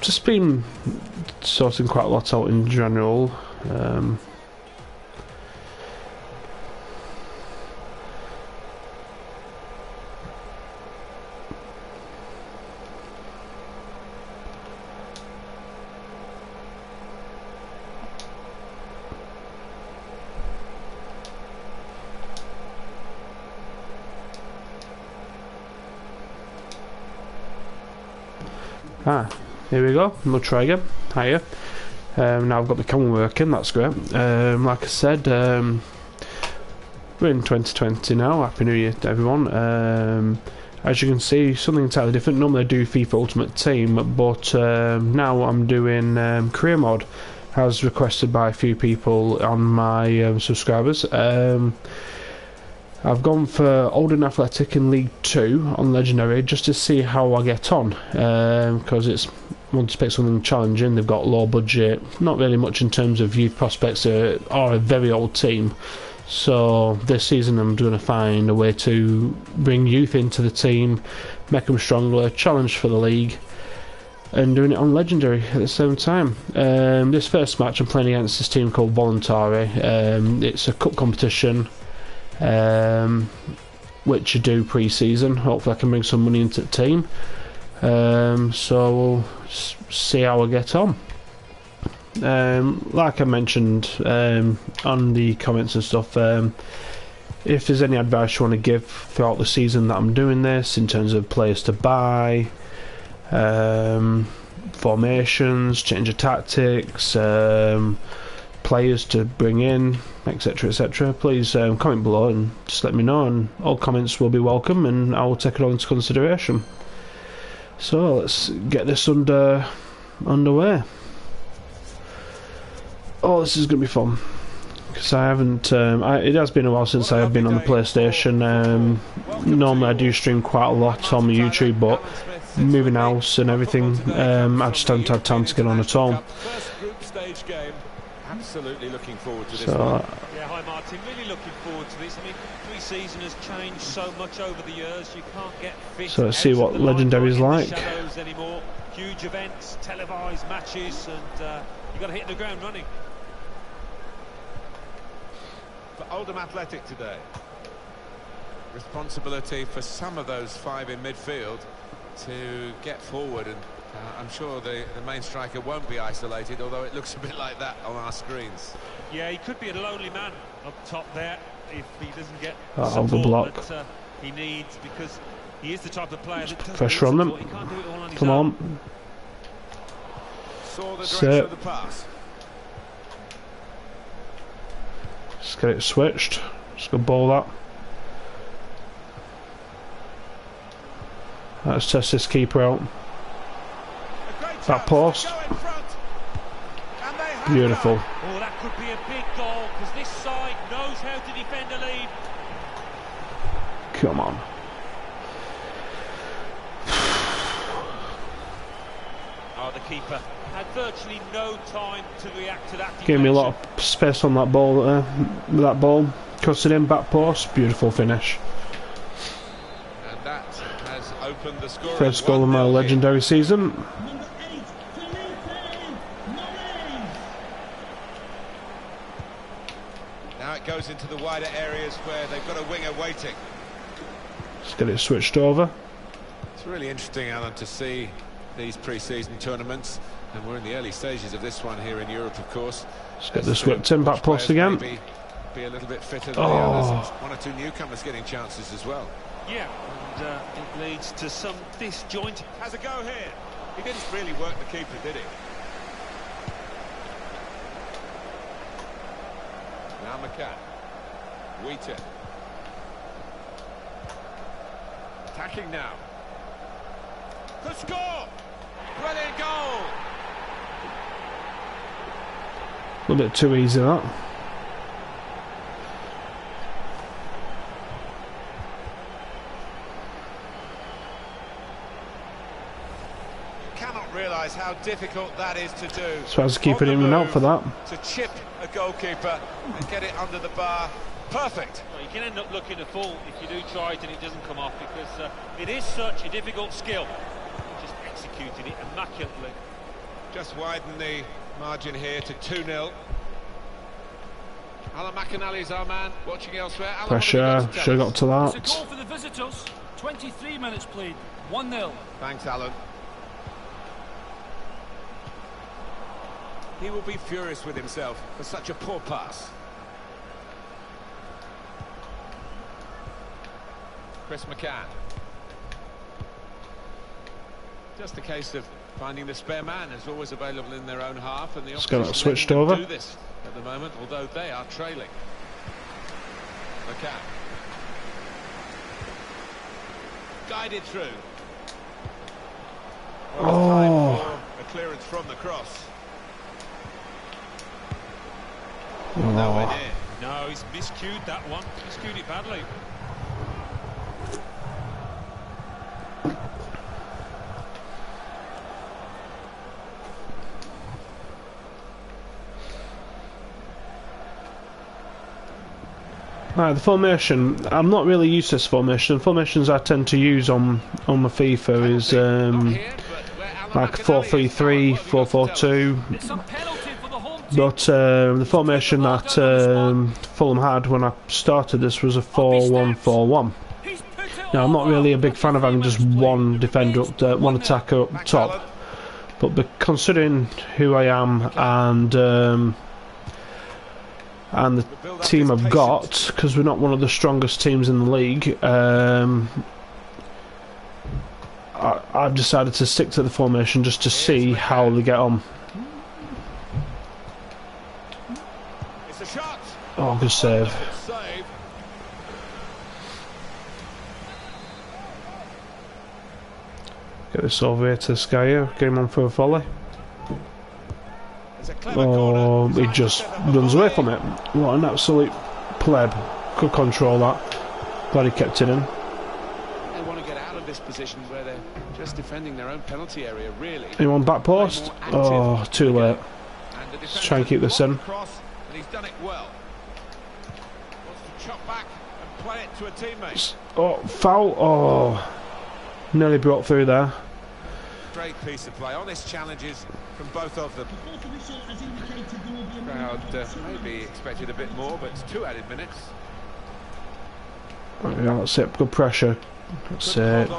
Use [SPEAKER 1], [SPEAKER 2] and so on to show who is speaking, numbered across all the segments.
[SPEAKER 1] Just been sorting quite a lot out in general. Here we go. We'll try again. Hiya. Now I've got the camera working. That's great. Like I said, we're in 2020 now. Happy New Year to everyone. As you can see, something entirely different. Normally I do FIFA Ultimate Team, but now I'm doing career mode, as requested by a few people on my subscribers. I've gone for Oldham Athletic in League 2 on Legendary just to see how I get on, because it's want to pick something challenging. They've got low budget, not really much in terms of youth prospects, are a very old team. So this season I'm going to find a way to bring youth into the team, make them stronger, challenge for the league, and doing it on Legendary at the same time. This first match I'm playing against this team called Voluntary. It's a cup competition, which you do pre-season. Hopefully I can bring some money into the team. So we'll see how I get on. Like I mentioned on the comments and stuff, if there's any advice you want to give throughout the season that I'm doing this, in terms of players to buy, formations, change of tactics, players to bring in, etc, etc, please comment below and just let me know, and all comments will be welcome and I will take it all into consideration. So let's get this underway. Oh, this is going to be fun, because I haven't it has been a while since I have been on the PlayStation. Normally I do stream quite a lot on my YouTube, but moving house and everything, I just haven't had time to get on at all.
[SPEAKER 2] Absolutely looking forward to this one. Yeah, hi Martin, really looking forward to this. I mean, pre-season has changed so much over the years. You can't get fit.
[SPEAKER 1] So let's see what Legendary is like.
[SPEAKER 2] Anymore. Huge events, televised matches, and you've got to hit the ground running. For Oldham Athletic today, responsibility for some of those five in midfield to get forward, and I'm sure the main striker won't be isolated, although it looks a bit like that on our screens. Yeah, he could be a lonely man up top there if he doesn't get
[SPEAKER 1] support the block
[SPEAKER 2] that he needs, because he is the type of player that doesn't
[SPEAKER 1] pressure on them. Come on.
[SPEAKER 2] Saw the direction of the pass.
[SPEAKER 1] Just get it switched. Just go ball that. Let's test this keeper out. That post. Beautiful.
[SPEAKER 2] Oh, that could be a big goal, because this side knows how to defend a lead.
[SPEAKER 1] Come on.
[SPEAKER 2] Oh, the keeper had virtually no time to react to that.
[SPEAKER 1] Gave me a lot of space on that ball. That ball crossed it in, back post. Beautiful finish.
[SPEAKER 2] And that has opened the score.
[SPEAKER 1] First goal of my Legendary season.
[SPEAKER 2] Now it goes into the wider areas where they've got a winger waiting.
[SPEAKER 1] Let's get it switched over.
[SPEAKER 2] It's really interesting, Alan, to see these pre-season tournaments, and we're in the early stages of this one here in Europe, of course.
[SPEAKER 1] Let's get this whipped in, back post again.
[SPEAKER 2] Be a little bit fitter than the others. One or two newcomers getting chances as well. Yeah, and it leads to some disjoint. Has a go here. He didn't really work the keeper, did he? Now McCann. Wheaton. Attacking now. The score! Brilliant goal!
[SPEAKER 1] A little bit too easy, that.
[SPEAKER 2] Cannot realise how difficult that is to do.
[SPEAKER 1] So I was keeping him out for that.
[SPEAKER 2] To chip a goalkeeper and get it under the bar. perfect.
[SPEAKER 3] Well, you can end up looking a fool if you do try it and it doesn't come off, because it is such a difficult skill. Just executed it immaculately.
[SPEAKER 2] Just widen the margin here to 2-0. Alan McAnally's our man, watching elsewhere. Alan,
[SPEAKER 1] Pressure, should have got to that.
[SPEAKER 4] It's a goal for the visitors. 23 minutes played, 1-0.
[SPEAKER 2] Thanks, Alan. He will be furious with himself for such a poor pass. Chris McCann. Just a case of finding the spare man is always available in their own half, and the opposition
[SPEAKER 1] switched over.
[SPEAKER 2] do this at the moment, although they are trailing. McCann. Guided through.
[SPEAKER 1] Oh.
[SPEAKER 2] Time for a clearance from the cross. Nowhere near.
[SPEAKER 3] No, he's miscued that one. Miscued it badly.
[SPEAKER 1] Right, the formation. I'm not really used to this formation. The formations I tend to use on my FIFA is like 4-3-3, 4-4-2. But the formation that Fulham had when I started this was a 4-1-4-1. Now I'm not really a big fan of having just one defender up there, one attacker up top. But considering who I am and the team I've got, because we're not one of the strongest teams in the league, I've decided to stick to the formation just to see how they get on. Oh, good save. Get this over here to Skyer, get him on for a volley. Oh, he just runs away from it. What an absolute pleb. Could control that. Glad he kept it in.
[SPEAKER 2] They want to get out of this position where they're just defending their own penalty area, really.
[SPEAKER 1] Anyone back post? Oh, too late. Let's try and keep this in.
[SPEAKER 2] And he's done it well. Wants to chop back and play it to a teammate.
[SPEAKER 1] Oh, foul. Oh, nearly brought through there.
[SPEAKER 2] Great piece of play. Honest challenges from both of them. Crowd maybe expected a bit more, but it's 2 added minutes.
[SPEAKER 1] Yeah, that's it. Good pressure. That's it.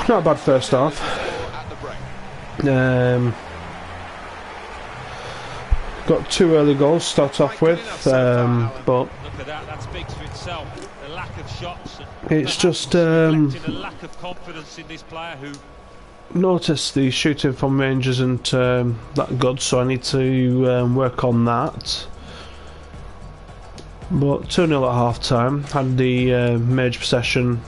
[SPEAKER 1] Not a bad first half. Got 2 early goals to start off with, but
[SPEAKER 3] Look at that, that speaks for itself. The lack of shots.
[SPEAKER 1] It's just
[SPEAKER 3] a lack of confidence in this player who
[SPEAKER 1] noticed the shooting from range isn't that good, so I need to work on that. But 2-0 at half time. Had the major possession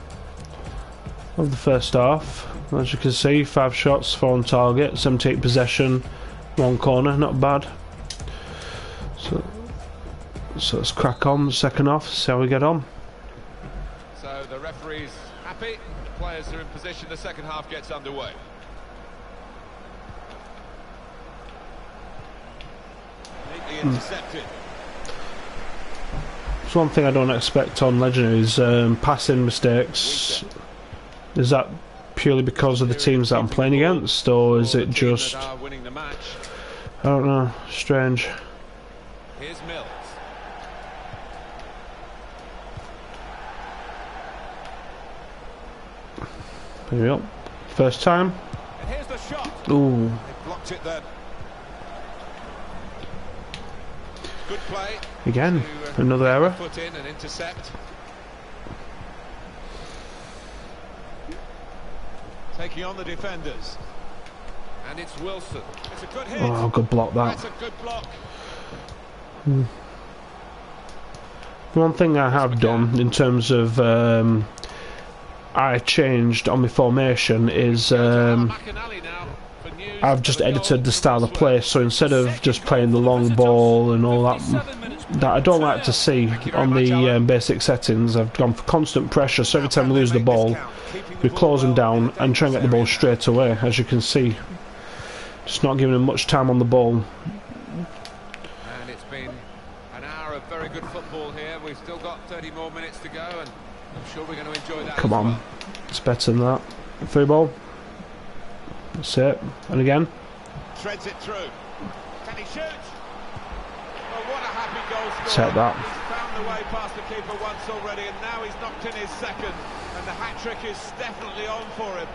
[SPEAKER 1] of the first half. As you can see, 5 shots, 4 on target, 78 possession, 1 corner, not bad. So let's crack on the second half, see how we get on.
[SPEAKER 2] So the referee's happy, the players are in position, the second half gets underway. Neatly intercepted.
[SPEAKER 1] So one thing I don't expect on Legendary is passing mistakes. Is that purely because of the teams that I'm playing against, or is it just... I don't know, strange.
[SPEAKER 2] Here's Mills.
[SPEAKER 1] There we go. First time.
[SPEAKER 2] And here's the shot.
[SPEAKER 1] Ooh.
[SPEAKER 2] They blocked it then. Good play.
[SPEAKER 1] Again, another error.
[SPEAKER 2] Put in and intercept. Taking on the defenders. And it's Wilson. It's a good hit.
[SPEAKER 1] Oh, good block that.
[SPEAKER 2] That's a good block.
[SPEAKER 1] One thing I have done in terms of I changed on my formation is I've just edited the style of play, so instead of just playing the long ball and all that I don't like to see on the basic settings, I've gone for constant pressure, so every time we lose the ball we close them down and try and get the ball straight away. As you can see, just not giving them much time on the ball.
[SPEAKER 2] And it's been an good football here. We've still got 30 more minutes to go, and I'm sure we're going to enjoy that.
[SPEAKER 1] Come on.
[SPEAKER 2] Well.
[SPEAKER 1] It's better than that. Free ball. That's it. And again.
[SPEAKER 2] Threads it through. Can he shoot? Oh, what a happy goal scorer.
[SPEAKER 1] Set that.
[SPEAKER 2] He's found the way past the keeper once already, and now he's knocked in his second, and the hat-trick is definitely on for him.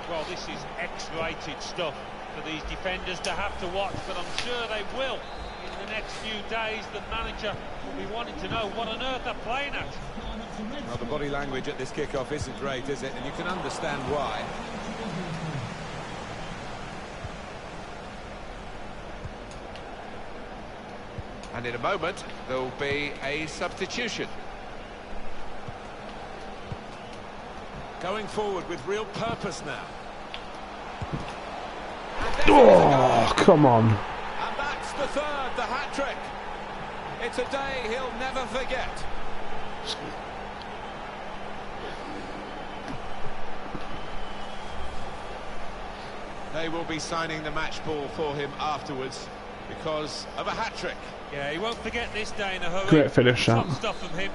[SPEAKER 3] Well, this is X-rated stuff for these defenders to have to watch, but I'm sure they will. In the next few days, the manager will be wanting to know what on earth they're playing at.
[SPEAKER 2] Well, the body language at this kick-off isn't great, is it? And you can understand why. And in a moment, there'll be a substitution. Going forward with real purpose now.
[SPEAKER 1] Oh, come on.
[SPEAKER 2] And that's the third, the hat-trick. It's a day he'll never forget. They will be signing the match ball for him afterwards because of a hat-trick.
[SPEAKER 3] Yeah, he won't forget this day in a hurry.
[SPEAKER 1] Great finish, that.
[SPEAKER 3] Top stuff from him.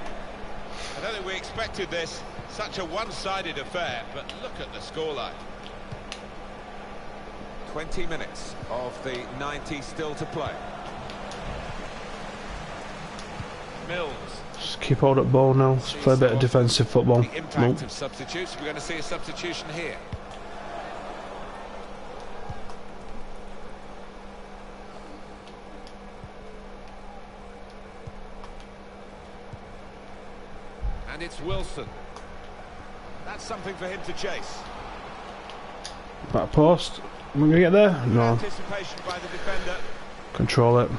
[SPEAKER 2] I don't think we expected this, such a one-sided affair, but look at the scoreline. 20 minutes of the 90 still to play. Mills.
[SPEAKER 1] Just keep hold up ball now. Let's play a bit of defensive football.
[SPEAKER 2] The impact of substitutes. We're going to see a substitution here. And it's Wilson. That's something for him to chase.
[SPEAKER 1] Back post. Am I going to get there? No.
[SPEAKER 2] Anticipation by the defender.
[SPEAKER 1] Control it.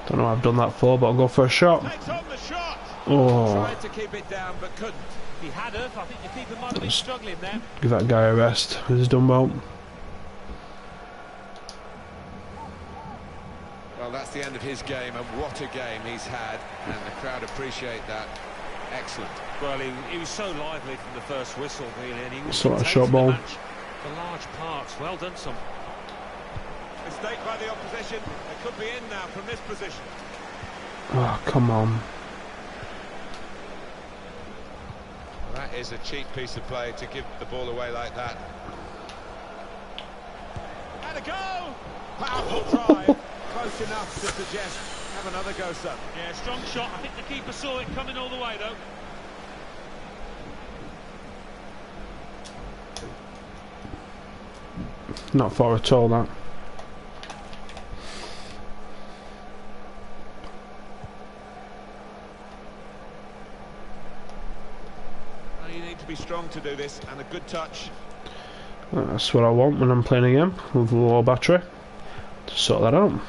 [SPEAKER 1] Don't know how I've done that for, but I'll go for a shot.
[SPEAKER 2] Takes on the shot.
[SPEAKER 1] Oh.
[SPEAKER 2] Tried to keep it down, but couldn't.
[SPEAKER 3] If he had it, I think the keeper might have been struggling there.
[SPEAKER 1] Give that guy a rest. He's done well.
[SPEAKER 2] Well, that's the end of his game, and what a game he's had, and the crowd appreciate that. Excellent.
[SPEAKER 3] Well, he was so lively from the first whistle, really, and he was
[SPEAKER 1] Sort of short ball.
[SPEAKER 3] for large parts. Well done, son.
[SPEAKER 2] Mistake by the opposition. They could be in now from this position.
[SPEAKER 1] Oh, come on.
[SPEAKER 2] That is a cheap piece of play to give the ball away like that. And a go! Powerful drive. Close enough to suggest have another go, son.
[SPEAKER 3] Yeah, strong shot. I think the keeper saw it coming all the way, though.
[SPEAKER 1] Not far at all, that.
[SPEAKER 2] Well, you need to be strong to do this, and a good touch.
[SPEAKER 1] That's what I want when I'm playing a game with a low battery. To sort that out.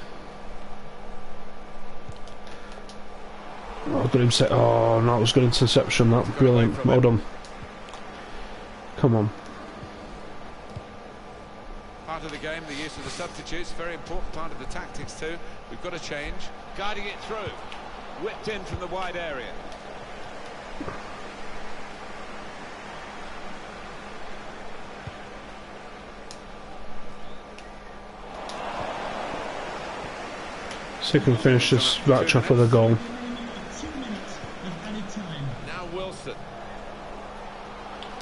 [SPEAKER 1] Oh, good intercept. Oh, no, it was good interception, that. Brilliant. Well done. Come on.
[SPEAKER 2] Part of the game, the use of the substitutes, very important part of the tactics too. We've got to change. Guiding it through. Whipped in from the wide area.
[SPEAKER 1] See if we can finish this match off with a goal.
[SPEAKER 2] Now Wilson.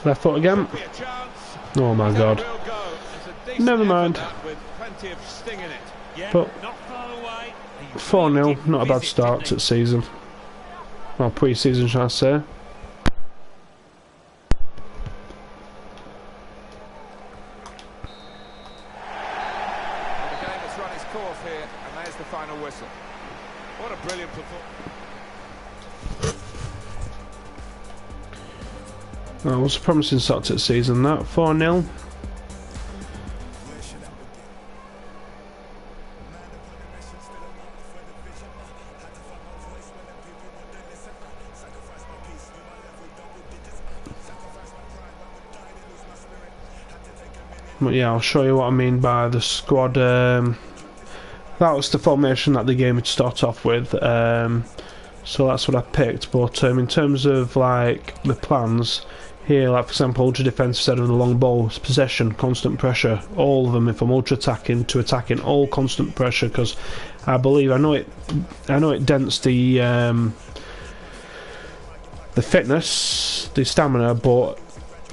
[SPEAKER 1] Left foot again.
[SPEAKER 2] Be a chance.
[SPEAKER 1] Oh my god.
[SPEAKER 2] Will go. It's a decent
[SPEAKER 1] Never
[SPEAKER 2] effort,
[SPEAKER 1] mind.
[SPEAKER 2] that, with plenty of sting in it.
[SPEAKER 3] Yeah,
[SPEAKER 1] But
[SPEAKER 3] not far away.
[SPEAKER 1] 4-0, not a bad start to the season. Well, pre-season, shall I say.
[SPEAKER 2] The game has run its course here, and there's the final whistle. What a brilliant performance.
[SPEAKER 1] Well, it was a promising start to the season, that. 4-0. But yeah, I'll show you what I mean by the squad. That was the formation that the game would start off with. So that's what I picked. But in terms of like the plans here, like for example, ultra defense instead of the long ball, possession, constant pressure, all of them. If I'm ultra attacking to attacking, all constant pressure, because I believe I know it dents the fitness, the stamina, but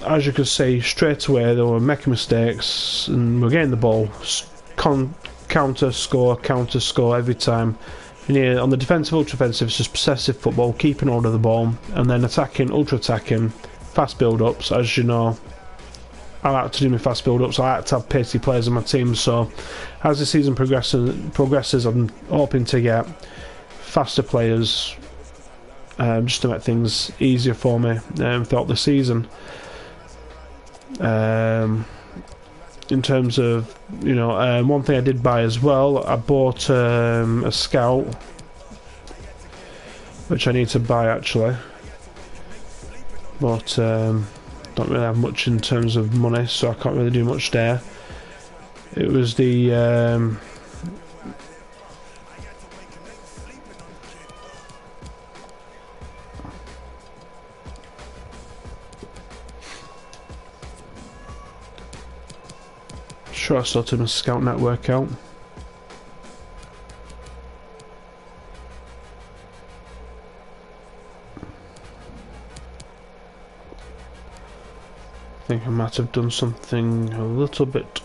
[SPEAKER 1] as you can see straight away they were making mistakes and we're getting the ball, counter score every time. And here on the defensive ultra offensive it's just possessive football, keeping hold of the ball, and then attacking, ultra attacking, fast build ups. As you know, I like to do my fast build ups, I like to have pacey players in my team, so as the season progresses I'm hoping to get faster players, just to make things easier for me throughout the season. In terms of, you know, one thing I did buy as well, I bought a scout, which I need to buy actually, but don't really have much in terms of money, so I can't really do much there. It was the sure I sorted my scout network out. I think I might have done something a little bit.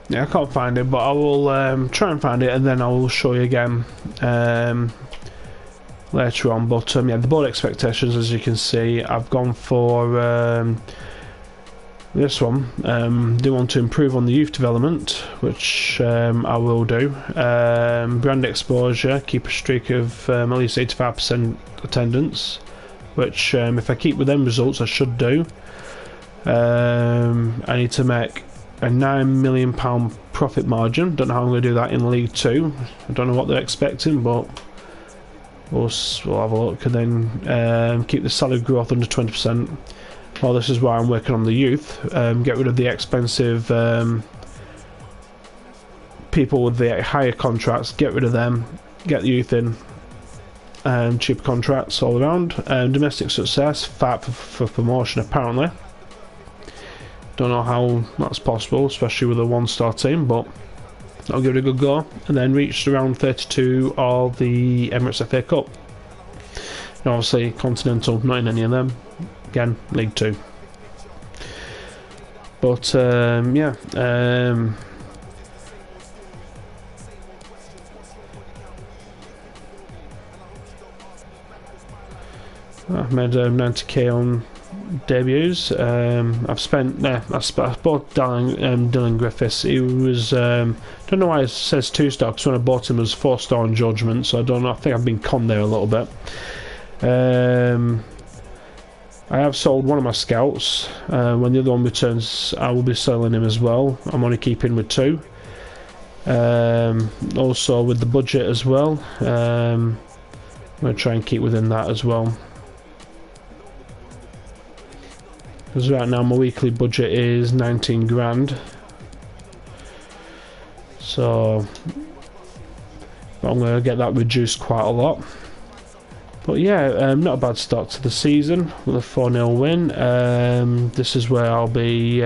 [SPEAKER 1] Yeah, I can't find it, but I will try and find it and then I will show you again later on. But yeah, the board expectations, as you can see, I've gone for this one. Do want to improve on the youth development, which I will do. Brand exposure, keep a streak of at least 85% attendance, which if I keep with them results I should do. I need to make a £9 million profit margin. Don't know how I'm going to do that in League 2. I don't know what they're expecting, but we'll have a look. And then keep the salary growth under 20%. Well, this is why I'm working on the youth. Get rid of the expensive people with the higher contracts. Get rid of them. Get the youth in. Cheaper contracts all around. Domestic success. Fight for promotion apparently. Don't know how that's possible, especially with a one-star team, but I'll give it a good go. And then reached around 32 of the Emirates FA Cup. And obviously Continental, not in any of them. Again, League 2. But yeah, I've made 90k on debuts. I've spent I bought Dylan Griffiths. He was don't know why it says 2-star, because when I bought him it was 4-star on judgment, so I don't know, I think I've been conned there a little bit. I have sold one of my scouts. When the other one returns I will be selling him as well. I'm only keeping with 2. Also with the budget as well, I'm going to try and keep within that as well. Because right now my weekly budget is 19 grand, so I'm going to get that reduced quite a lot. But yeah, not a bad start to the season with a 4-0 win. This is where I'll be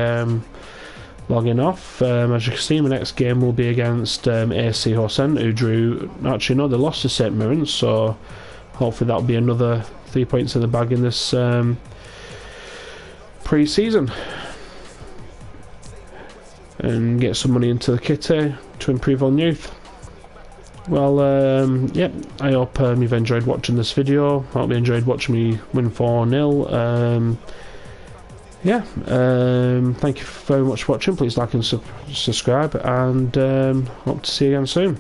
[SPEAKER 1] logging off. As you can see, my next game will be against AC Hosen, who drew, actually no, they lost to St Mirren, so hopefully that'll be another 3 points in the bag in this pre-season, and get some money into the kitty to improve on youth. Well, yeah, I hope you've enjoyed watching this video. I hope you enjoyed watching me win 4-0. Yeah, thank you very much for watching. Please like and subscribe, and hope to see you again soon.